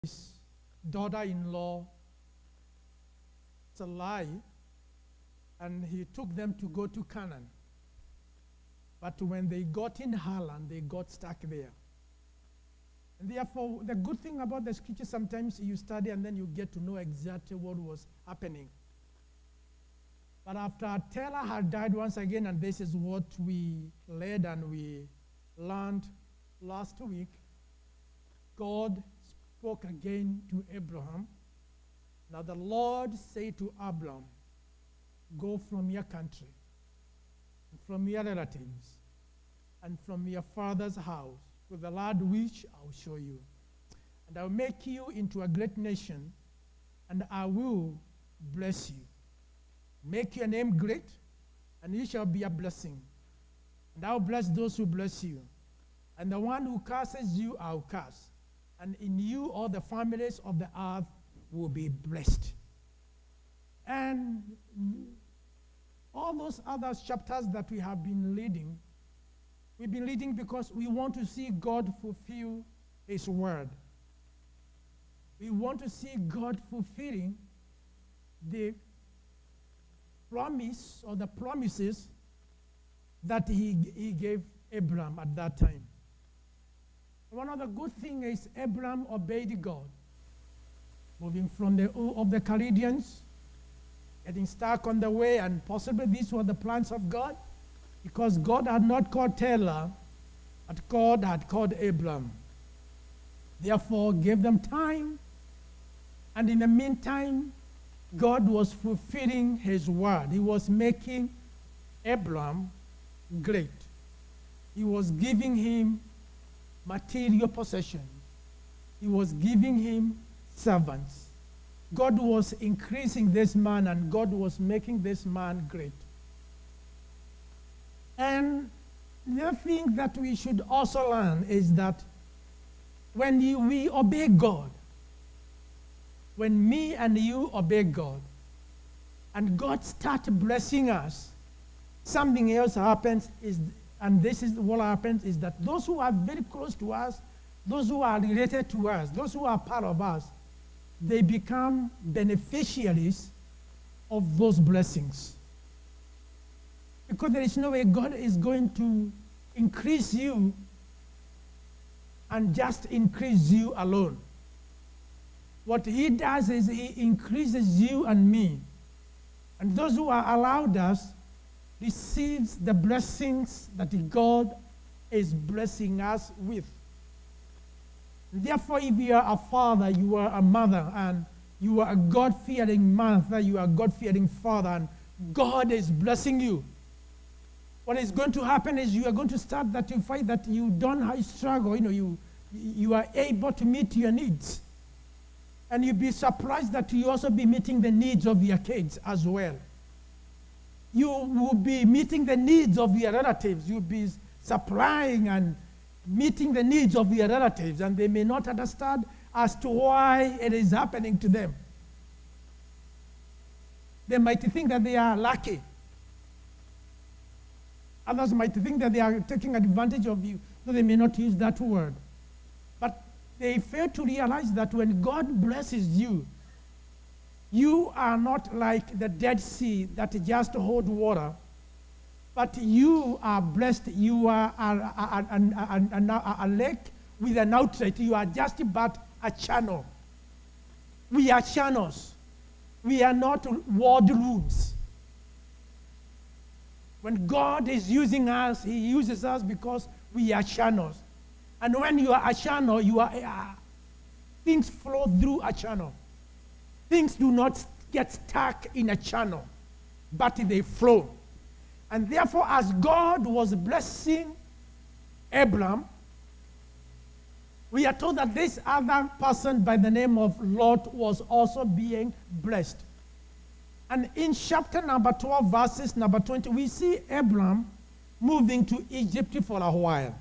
his daughter-in-law Sarai, and he took them to go to Canaan. But when they got in Haran, they got stuck there. And therefore, the good thing about the scripture, sometimes you study and then you get to know exactly what was happening. But after Terah had died once again, and this is what we read and we learned last week, God spoke again to Abraham. Now the Lord said to Abraham, go from your country, and from your relatives, and from your father's house, to the land which I will show you. And I will make you into a great nation, and I will bless you. Make your name great, and you shall be a blessing. And I will bless those who bless you. And the one who curses you, I will curse. And in you all the families of the earth will be blessed. And all those other chapters that we have been reading, we've been reading because we want to see God fulfill his word. We want to see God fulfilling the promise or the promises that he gave Abraham at that time. One of the good things is Abraham obeyed God, moving from the Ur of the Chaldeans, getting stuck on the way, and possibly these were the plans of God, because God had not called Terah, but God had called Abraham. Therefore, gave them time, and in the meantime, God was fulfilling his word. He was making Abraham great. He was giving him material possession. He was giving him servants. God was increasing this man, and God was making this man great. And the thing that we should also learn is that when we obey God, when me and you obey God, and God starts blessing us, something else happens, and this is what happens, is that those who are very close to us, those who are related to us, those who are part of us, they become beneficiaries of those blessings. Because there is no way God is going to increase you and just increase you alone. What he does is he increases you and me. And those who are allowed us receives the blessings that God is blessing us with. Therefore, if you are a father, you are a mother, and you are a God-fearing mother, you are a God-fearing father, and God is blessing you, what is going to happen is you are going to start that you find that you don't struggle. You are able to meet your needs. And you'll be surprised that you also be meeting the needs of your kids as well. You will be meeting the needs of your relatives. You'll be supplying and meeting the needs of your relatives, and they may not understand as to why it is happening to them. They might think that they are lucky. Others might think that they are taking advantage of you, though they may not use that word. But they fail to realize that when God blesses you, you are not like the Dead Sea that just holds water, but you are blessed. You are a lake with an outlet. You are just but a channel. We are channels. We are not ward rooms. When God is using us, he uses us because we are channels. And when you are a channel, things flow through a channel. Things do not get stuck in a channel, but they flow. And therefore, as God was blessing Abraham, we are told that this other person by the name of Lot was also being blessed. And in chapter number 12, verses number 20, we see Abraham moving to Egypt for a while.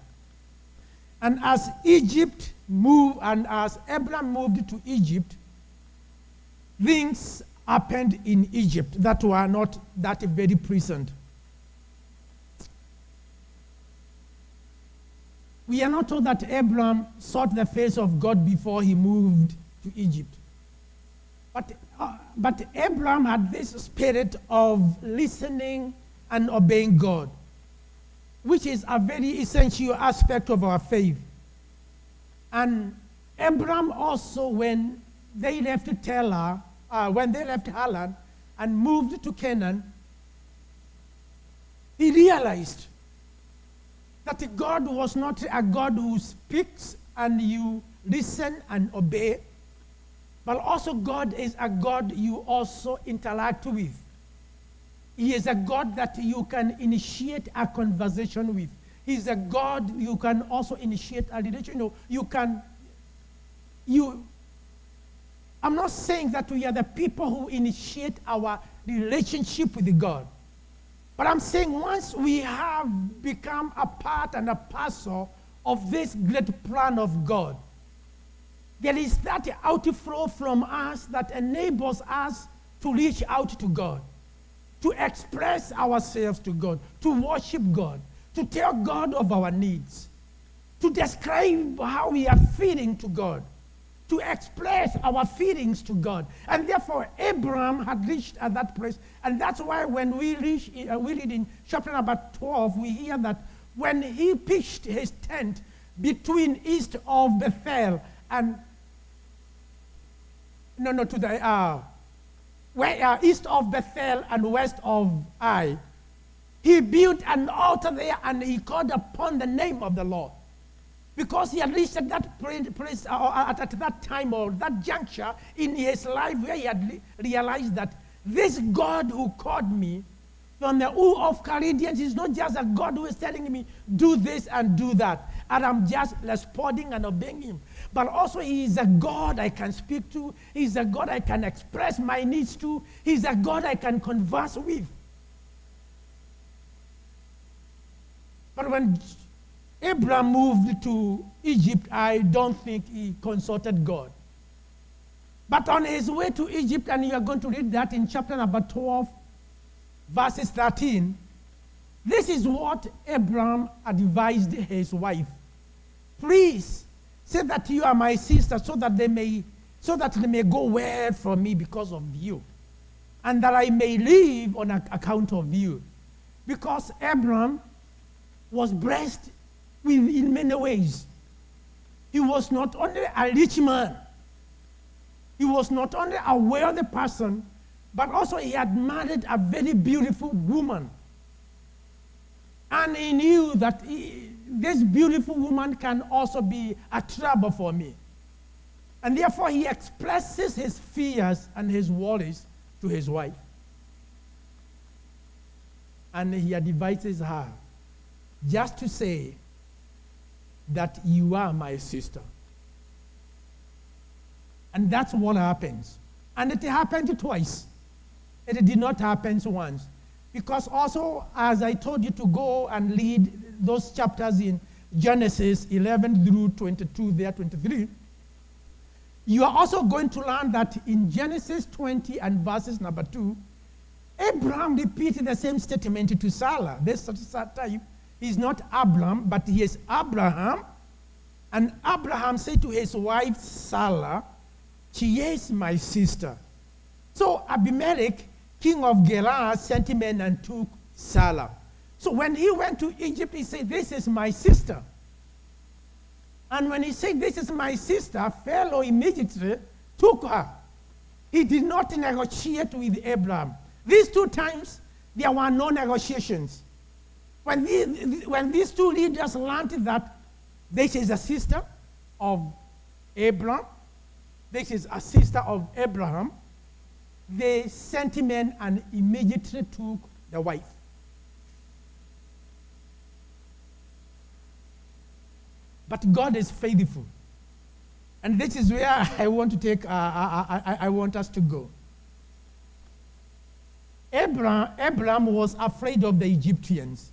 And as Abraham moved to Egypt, things happened in Egypt that were not that very pleasant. We are not told that Abraham sought the face of God before he moved to Egypt. But Abraham had this spirit of listening and obeying God, which is a very essential aspect of our faith. And Abraham also, when they left Haran and moved to Canaan, he realized that God was not a God who speaks and you listen and obey, but also God is a God you also interact with. He is a God that you can initiate a conversation with. He's a God you can also initiate a relation. I'm not saying that we are the people who initiate our relationship with God. But I'm saying once we have become a part and a parcel of this great plan of God, there is that outflow from us that enables us to reach out to God, to express ourselves to God, to worship God, to tell God of our needs, to describe how we are feeling to God, to express our feelings to God. And therefore, Abraham had reached at that place. And that's why when we read in chapter number 12, we hear that when he pitched his tent between east of Bethel and east of Bethel and west of Ai, he built an altar there and he called upon the name of the Lord. Because he had reached at that place, at that time or that juncture in his life where he had realized that this God who called me from the Ur of Chaldeans is not just a God who is telling me, do this and do that, and I'm just responding and obeying him. But also he is a God I can speak to. He's a God I can express my needs to. He's a God I can converse with. But when Abraham moved to Egypt, I don't think he consulted God. But on his way to Egypt, and you are going to read that in chapter number 12, verses 13, this is what Abraham advised his wife. Please say that you are my sister so that they may go well for me because of you, and that I may live on account of you. Because Abraham was blessed in many ways. He was not only a rich man, he was not only a wealthy person, but also he had married a very beautiful woman. And he knew that this beautiful woman can also be a trouble for me. And therefore he expresses his fears and his worries to his wife. And he advises her just to say that you are my sister. And that's what happens. And it happened twice. It did not happen once. Because also, as I told you to go and read those chapters in Genesis 11 through 22, there 23, you are also going to learn that in Genesis 20 and verses number 2, Abraham repeated the same statement to Sarah. This time, he's not Abram, but he is Abraham. And Abraham said to his wife Sarah, she is my sister. So Abimelech, king of Gerar, sent men and took Sarah. So when he went to Egypt, he said, this is my sister. And when he said, this is my sister, Pharaoh immediately took her. He did not negotiate with Abraham. These two times, there were no negotiations. When these two leaders learned that this is a sister of Abraham, this is a sister of Abraham, they sent men and immediately took the wife. But God is faithful. And this is where I want to take, I want us to go. Abraham was afraid of the Egyptians.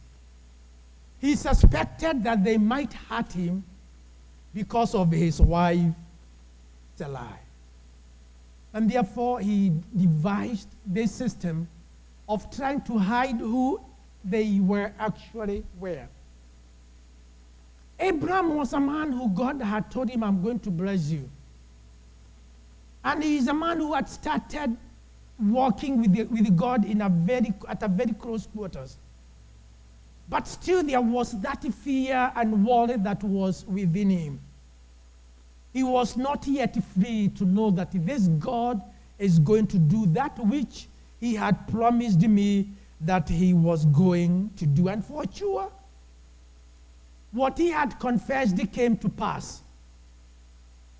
He suspected that they might hurt him because of his wife, Sarai. And therefore, he devised this system of trying to hide who they actually were. Abraham was a man who God had told him, I'm going to bless you. And he is a man who had started walking with God at a very close quarters. But still there was that fear and worry that was within him. He was not yet free to know that this God is going to do that which he had promised me that he was going to do. And for sure, what he had confessed came to pass.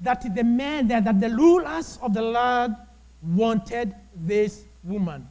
That the rulers of the land wanted this woman.